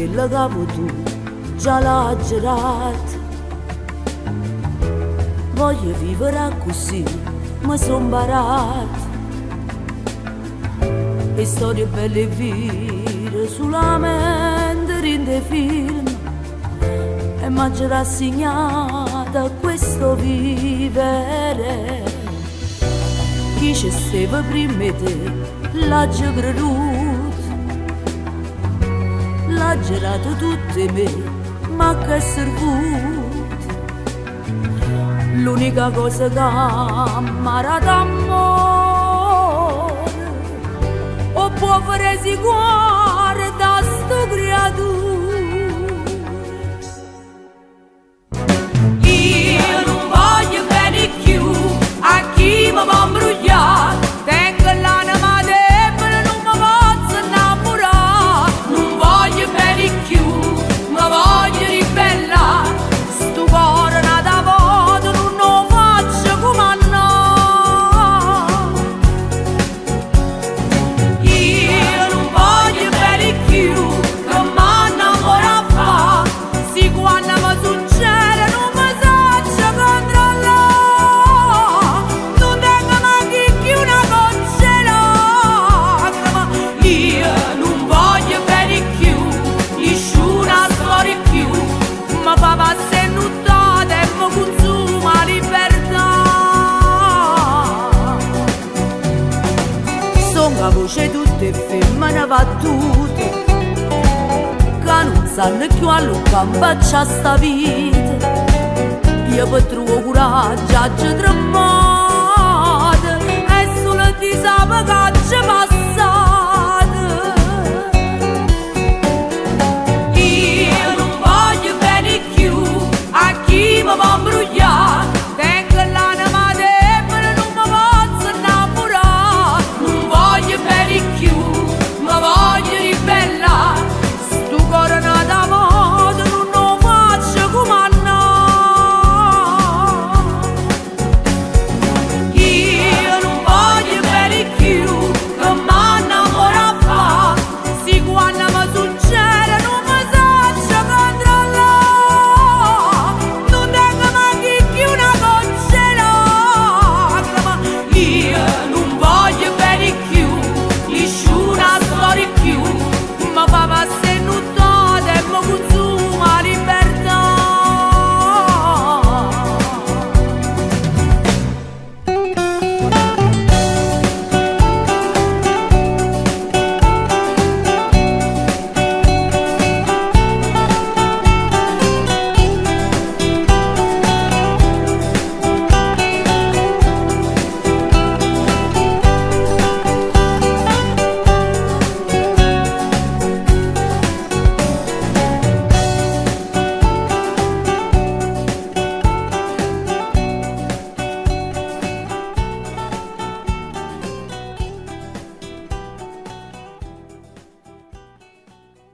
quello che tu già l'ha girato. Voglio vivere così, ma son barato. E storie belle e vere solamente in dei film. E mi ha rassegnata a questo vivere. Chi ci stava prima di te l'ha già creduto. L'ha girato tutte me, ma che è servuto. L'unica cosa che mi ha d'amore o può fare sicuro da sto creatura. Io non voglio bene più a chi mi va imbrugliare. Tengo l'anima debole, non mi posso innamorare. Non voglio bene più, ma voglio ribellare. Sto cuore nato a voto non lo faccio comandare. Io non voglio bene più, che mi innamoro a fa. Si quando mi succede non mi saccio controllare. Non tengo neanche più una goccia lacrima. Io non voglio bene più, nessuna storia più. Ma fa passare nuttata e mi consuma libertà. Sono la voce tutte femmine battute che non sanno più a lucca sta vita. Io per trovo coraggio a tremare e solo disagio